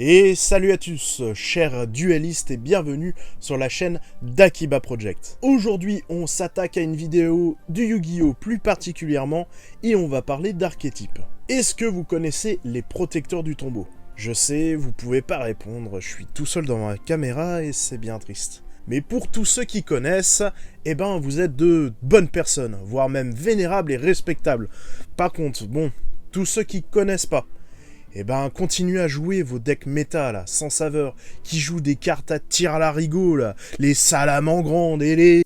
Et salut à tous, chers duellistes et bienvenue sur la chaîne d'Akiba Project. Aujourd'hui, on s'attaque à une vidéo du Yu-Gi-Oh! Plus particulièrement, et on va parler d'archétypes. Est-ce que vous connaissez les protecteurs du tombeau? Je sais, vous pouvez pas répondre, je suis tout seul devant ma caméra et c'est bien triste. Mais pour tous ceux qui connaissent, eh ben vous êtes de bonnes personnes, voire même vénérables et respectables. Par contre, bon, tous ceux qui connaissent pas, eh ben, continuez à jouer vos decks méta, là, sans saveur, qui jouent des cartes à tir à l'arigot, là, les salamandres et les...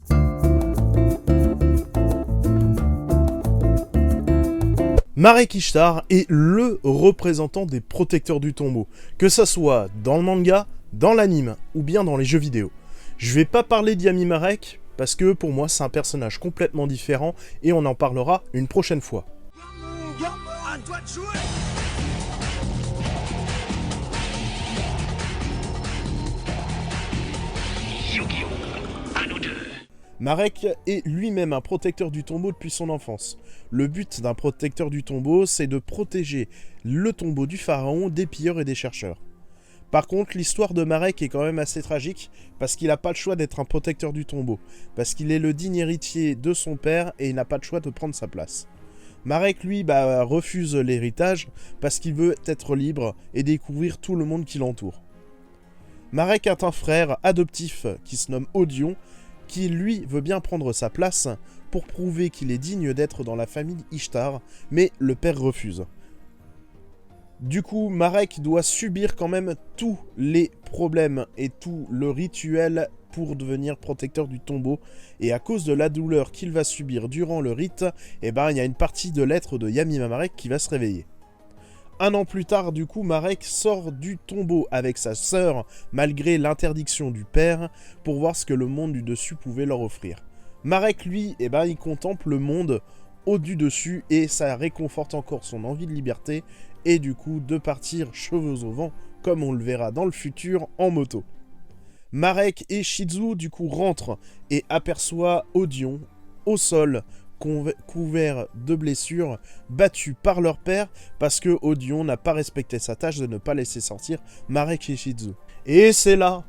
Marek Ishtar est le représentant des protecteurs du tombeau, que ça soit dans le manga, dans l'anime, ou bien dans les jeux vidéo. Je vais pas parler d'Yami Marek, parce que pour moi c'est un personnage complètement différent, et on en parlera une prochaine fois. À toi de jouer. Marek est lui-même un protecteur du tombeau depuis son enfance. Le but d'un protecteur du tombeau, c'est de protéger le tombeau du pharaon des pilleurs et des chercheurs. Par contre, l'histoire de Marek est quand même assez tragique, parce qu'il n'a pas le choix d'être un protecteur du tombeau, parce qu'il est le digne héritier de son père et il n'a pas le choix de prendre sa place. Marek, lui, refuse l'héritage, parce qu'il veut être libre et découvrir tout le monde qui l'entoure. Marek a un frère adoptif qui se nomme Odion, qui lui veut bien prendre sa place pour prouver qu'il est digne d'être dans la famille Ishtar, mais le père refuse. Du coup, Marek doit subir quand même tous les problèmes et tout le rituel pour devenir protecteur du tombeau, et à cause de la douleur qu'il va subir durant le rite, il y a une partie de l'être de Yami Marek qui va se réveiller. Un an plus tard, du coup, Marek sort du tombeau avec sa sœur, malgré l'interdiction du père, pour voir ce que le monde du dessus pouvait leur offrir. Marek, lui, il contemple le monde au-du dessus, et ça réconforte encore son envie de liberté, et du coup, de partir cheveux au vent, comme on le verra dans le futur, en moto. Marek et Shizu, du coup, rentrent et aperçoivent Odion au sol, couvert de blessures, battus par leur père parce que Odion n'a pas respecté sa tâche de ne pas laisser sortir Marek et Shizu. Et c'est là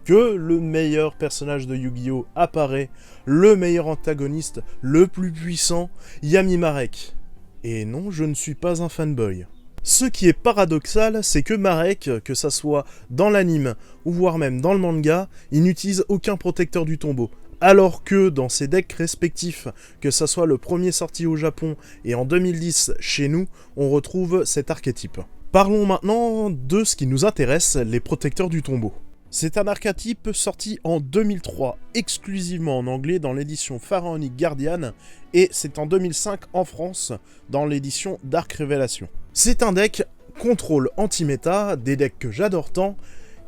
que le meilleur personnage de Yu-Gi-Oh! Apparaît, le meilleur antagoniste, le plus puissant, Yami Marek. Et non, je ne suis pas un fanboy. Ce qui est paradoxal, c'est que Marek, que ça soit dans l'anime ou voire même dans le manga, il n'utilise aucun protecteur du tombeau. Alors que dans ses decks respectifs, que ça soit le premier sorti au Japon et en 2010 chez nous, on retrouve cet archétype. Parlons maintenant de ce qui nous intéresse, les protecteurs du tombeau. C'est un archétype sorti en 2003, exclusivement en anglais dans l'édition Pharaonic Guardian, et c'est en 2005 en France, dans l'édition Dark Révélation. C'est un deck contrôle anti-méta, des decks que j'adore tant,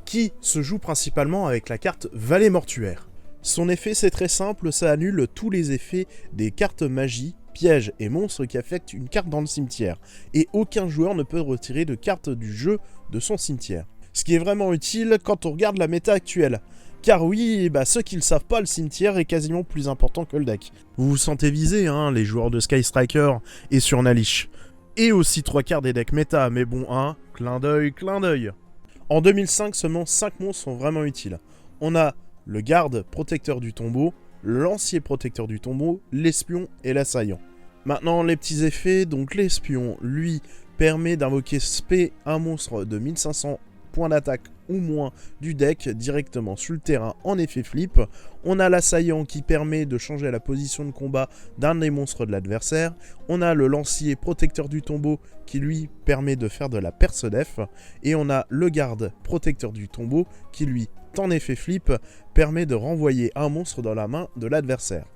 qui se joue principalement avec la carte Vallée Mortuaire. Son effet, c'est très simple, ça annule tous les effets des cartes magie, pièges et monstres qui affectent une carte dans le cimetière, et aucun joueur ne peut retirer de carte du jeu de son cimetière. Ce qui est vraiment utile quand on regarde la méta actuelle. Car oui, ceux qui le savent pas, le cimetière est quasiment plus important que le deck. Vous vous sentez visés, hein, les joueurs de Sky Striker et sur Nalish. Et aussi 3/4 des decks méta, mais bon, clin d'œil, clin d'œil. En 2005, seulement 5 monstres sont vraiment utiles. On a le garde protecteur du tombeau, l'ancien protecteur du tombeau, l'espion et l'assaillant. Maintenant, les petits effets, donc l'espion, lui, permet d'invoquer spé un monstre de 1500 points d'attaque ou moins du deck directement sur le terrain en effet flip. On a l'assaillant qui permet de changer la position de combat d'un des monstres de l'adversaire. On a le lancier protecteur du tombeau qui lui permet de faire de la perce-def. Et on a le garde protecteur du tombeau qui lui, en effet flip, permet de renvoyer un monstre dans la main de l'adversaire.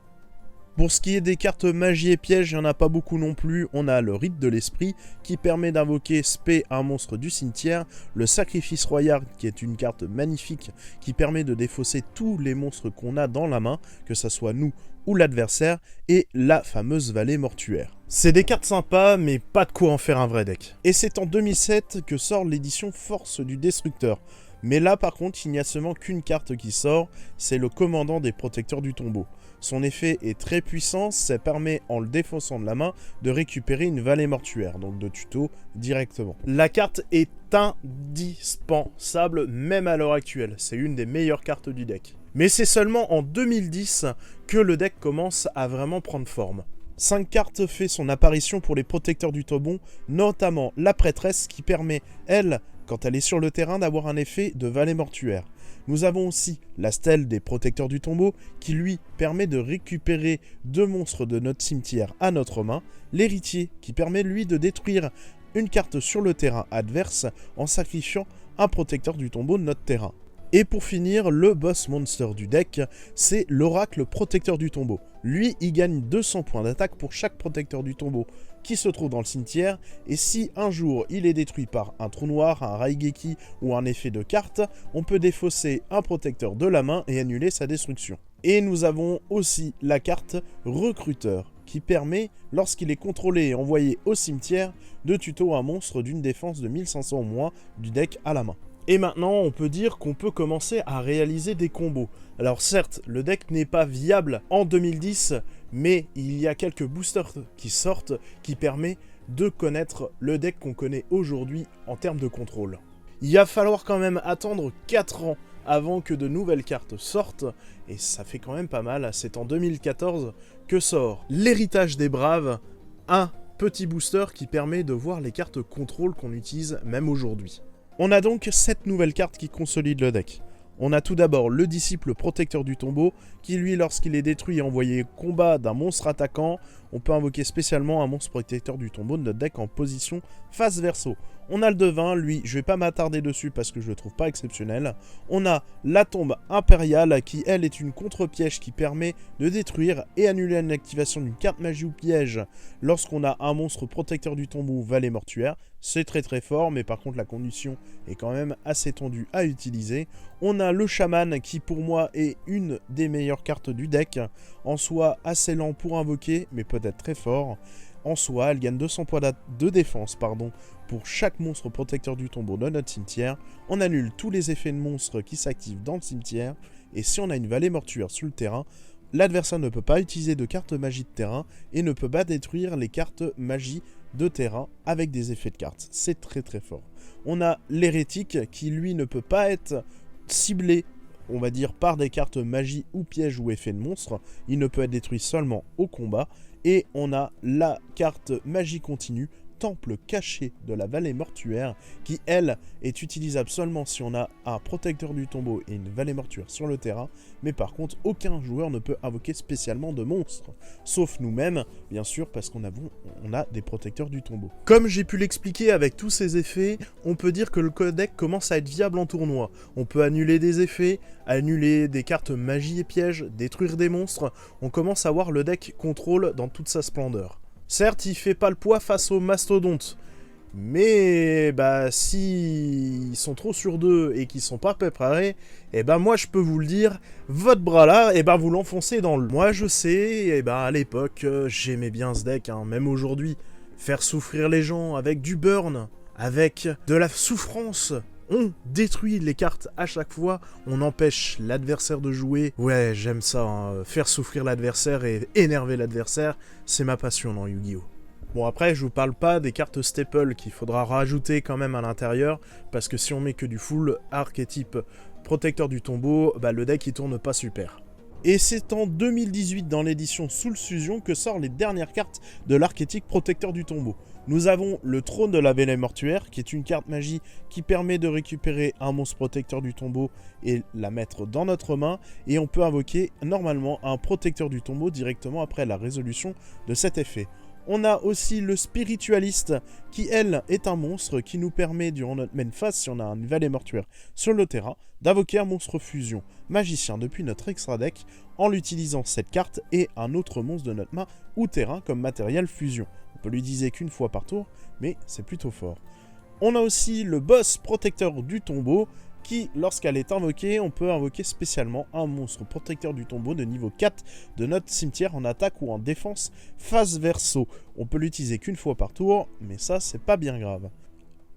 Pour ce qui est des cartes magie et piège, il n'y en a pas beaucoup non plus. On a le rite de l'esprit qui permet d'invoquer spé un monstre du cimetière, le sacrifice royal qui est une carte magnifique qui permet de défausser tous les monstres qu'on a dans la main, que ce soit nous ou l'adversaire, et la fameuse vallée mortuaire. C'est des cartes sympas, mais pas de quoi en faire un vrai deck. Et c'est en 2007 que sort l'édition Force du Destructeur. Mais là par contre il n'y a seulement qu'une carte qui sort, c'est le commandant des protecteurs du tombeau. Son effet est très puissant, ça permet en le défaussant de la main de récupérer une vallée mortuaire, donc de tuto directement. La carte est indispensable même à l'heure actuelle, c'est une des meilleures cartes du deck. Mais c'est seulement en 2010 que le deck commence à vraiment prendre forme. 5 cartes fait son apparition pour les protecteurs du tombeau, notamment la prêtresse qui permet, elle, quand elle est sur le terrain, d'avoir un effet de vallée mortuaire. Nous avons aussi la stèle des protecteurs du tombeau qui lui permet de récupérer 2 monstres de notre cimetière à notre main, l'héritier qui permet lui de détruire une carte sur le terrain adverse en sacrifiant un protecteur du tombeau de notre terrain. Et pour finir, le boss monster du deck, c'est l'oracle protecteur du tombeau. Lui, il gagne 200 points d'attaque pour chaque protecteur du tombeau qui se trouve dans le cimetière, et si un jour il est détruit par un trou noir, un Raigeki ou un effet de carte, on peut défausser un protecteur de la main et annuler sa destruction. Et nous avons aussi la carte recruteur, qui permet, lorsqu'il est contrôlé et envoyé au cimetière, de tuto un monstre d'une défense de 1500 ou moins du deck à la main. Et maintenant, on peut dire qu'on peut commencer à réaliser des combos. Alors certes, le deck n'est pas viable en 2010, mais il y a quelques boosters qui sortent qui permettent de connaître le deck qu'on connaît aujourd'hui en termes de contrôle. Il va falloir quand même attendre 4 ans avant que de nouvelles cartes sortent, et ça fait quand même pas mal. C'est en 2014 que sort l'Héritage des Braves, un petit booster qui permet de voir les cartes contrôle qu'on utilise même aujourd'hui. On a donc 7 nouvelles cartes qui consolident le deck. On a tout d'abord le disciple protecteur du tombeau, qui lui, lorsqu'il est détruit et envoyé combat d'un monstre attaquant, on peut invoquer spécialement un monstre protecteur du tombeau de notre deck en position face verso. On a le devin, lui, je vais pas m'attarder dessus parce que je le trouve pas exceptionnel. On a la tombe impériale, qui elle est une contre-piège qui permet de détruire et annuler l'activation d'une carte magie ou piège lorsqu'on a un monstre protecteur du tombeau ou vallée mortuaire. C'est très très fort, mais par contre la condition est quand même assez tendue à utiliser. On a le chaman qui pour moi est une des meilleures cartes du deck, en soi assez lent pour invoquer, mais peut-être très fort. En soi, elle gagne 200 points de défense pour chaque monstre protecteur du tombeau de notre cimetière. On annule tous les effets de monstres qui s'activent dans le cimetière, et si on a une vallée mortuaire sur le terrain, l'adversaire ne peut pas utiliser de cartes magie de terrain et ne peut pas détruire les cartes magie de terrain avec des effets de cartes. C'est très très fort. On a l'hérétique qui lui ne peut pas être ciblé, on va dire, par des cartes magie ou pièges ou effets de monstre. Il ne peut être détruit seulement au combat. Et on a la carte magie continue, temple caché de la vallée mortuaire, qui elle est utilisable seulement si on a un protecteur du tombeau et une vallée mortuaire sur le terrain, mais par contre aucun joueur ne peut invoquer spécialement de monstres, sauf nous-mêmes bien sûr, parce qu'on a des protecteurs du tombeau. Comme j'ai pu l'expliquer avec tous ces effets, on peut dire que le deck commence à être viable en tournoi. On peut annuler des effets, annuler des cartes magie et pièges, détruire des monstres. On commence à voir le deck contrôle dans toute sa splendeur. Certes, il fait pas le poids face aux mastodontes, mais s'ils sont trop sur deux et qu'ils sont pas préparés, moi je peux vous le dire, votre bras là, vous l'enfoncez dans le... Moi je sais, à l'époque, j'aimais bien ce deck, même aujourd'hui, faire souffrir les gens avec du burn, avec de la souffrance. On détruit les cartes à chaque fois, on empêche l'adversaire de jouer. Ouais, j'aime ça, faire souffrir l'adversaire et énerver l'adversaire, c'est ma passion dans Yu-Gi-Oh! Bon après, je vous parle pas des cartes staple qu'il faudra rajouter quand même à l'intérieur, parce que si on met que du full archétype protecteur du tombeau, le deck il tourne pas super. Et c'est en 2018 dans l'édition Soul Fusion que sortent les dernières cartes de l'archétype protecteur du tombeau. Nous avons le trône de la vallée mortuaire, qui est une carte magie qui permet de récupérer un monstre protecteur du tombeau et la mettre dans notre main. Et on peut invoquer normalement un protecteur du tombeau directement après la résolution de cet effet. On a aussi le spiritualiste qui, elle, est un monstre qui nous permet, durant notre main phase, si on a une vallée mortuaire sur le terrain, d'invoquer un monstre fusion magicien depuis notre extra deck en l'utilisant cette carte et un autre monstre de notre main ou terrain comme matériel fusion. On peut l'utiliser qu'une fois par tour, mais c'est plutôt fort. On a aussi le boss protecteur du tombeau qui, lorsqu'elle est invoquée, on peut invoquer spécialement un monstre protecteur du tombeau de niveau 4 de notre cimetière en attaque ou en défense face verso. On peut l'utiliser qu'une fois par tour, mais ça c'est pas bien grave.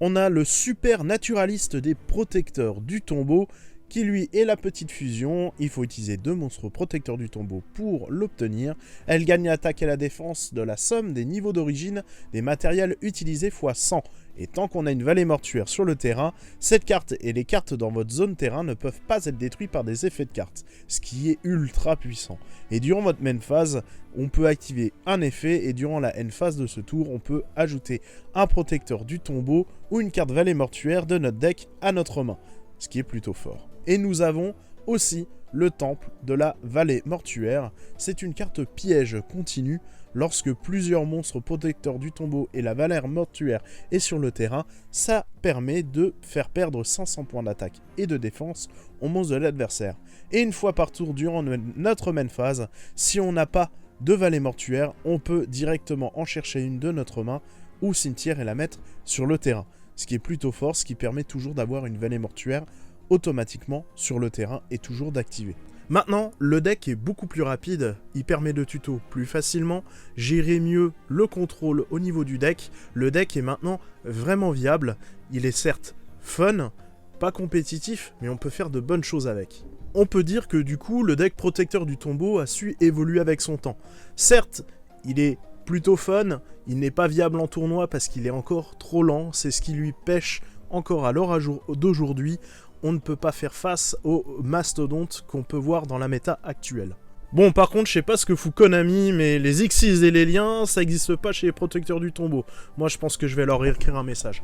On a le super naturaliste des protecteurs du tombeau, qui lui est la petite fusion. Il faut utiliser 2 monstres protecteurs du tombeau pour l'obtenir. Elle gagne l'attaque et la défense de la somme des niveaux d'origine des matériels utilisés x 100. Et tant qu'on a une vallée mortuaire sur le terrain, cette carte et les cartes dans votre zone terrain ne peuvent pas être détruites par des effets de cartes, ce qui est ultra puissant. Et durant votre main phase, on peut activer un effet, et durant la end phase de ce tour, on peut ajouter un protecteur du tombeau ou une carte vallée mortuaire de notre deck à notre main, ce qui est plutôt fort. Et nous avons aussi le temple de la vallée mortuaire. C'est une carte piège continue. Lorsque plusieurs monstres protecteurs du tombeau et la vallée mortuaire est sur le terrain, ça permet de faire perdre 500 points d'attaque et de défense aux monstres de l'adversaire. Et une fois par tour durant notre main phase, si on n'a pas de vallée mortuaire, on peut directement en chercher une de notre main ou cimetière et la mettre sur le terrain. Ce qui est plutôt fort, ce qui permet toujours d'avoir une vallée mortuaire automatiquement sur le terrain et toujours d'activer. Maintenant, le deck est beaucoup plus rapide, il permet de tuto plus facilement, gérer mieux le contrôle au niveau du deck. Le deck est maintenant vraiment viable, il est certes fun, pas compétitif, mais on peut faire de bonnes choses avec. On peut dire que du coup, le deck protecteur du tombeau a su évoluer avec son temps. Certes, il est plutôt fun, il n'est pas viable en tournoi parce qu'il est encore trop lent, c'est ce qui lui pêche encore à l'heure d'aujourd'hui. On ne peut pas faire face aux mastodontes qu'on peut voir dans la méta actuelle. Bon, par contre, je sais pas ce que fout Konami, mais les Xyz et les liens, ça n'existe pas chez les protecteurs du tombeau. Moi, je pense que je vais leur écrire un message.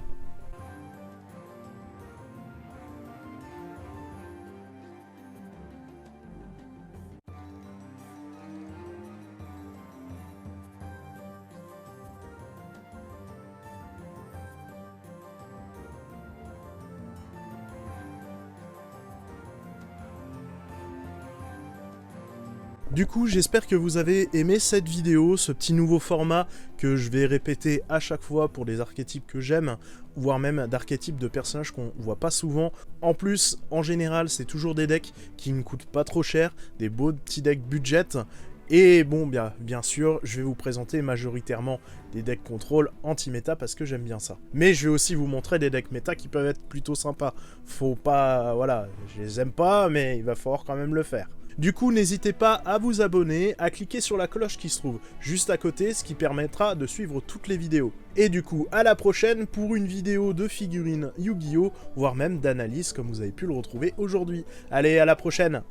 Du coup, j'espère que vous avez aimé cette vidéo, ce petit nouveau format que je vais répéter à chaque fois pour des archétypes que j'aime, voire même d'archétypes de personnages qu'on voit pas souvent. En plus, en général, c'est toujours des decks qui ne coûtent pas trop cher, des beaux petits decks budget. Et bon, bien sûr, je vais vous présenter majoritairement des decks contrôle anti-méta parce que j'aime bien ça. Mais je vais aussi vous montrer des decks méta qui peuvent être plutôt sympas. Faut pas... voilà, je les aime pas, mais il va falloir quand même le faire. Du coup, n'hésitez pas à vous abonner, à cliquer sur la cloche qui se trouve juste à côté, ce qui permettra de suivre toutes les vidéos. Et du coup, à la prochaine pour une vidéo de figurines Yu-Gi-Oh!, voire même d'analyse comme vous avez pu le retrouver aujourd'hui. Allez, à la prochaine!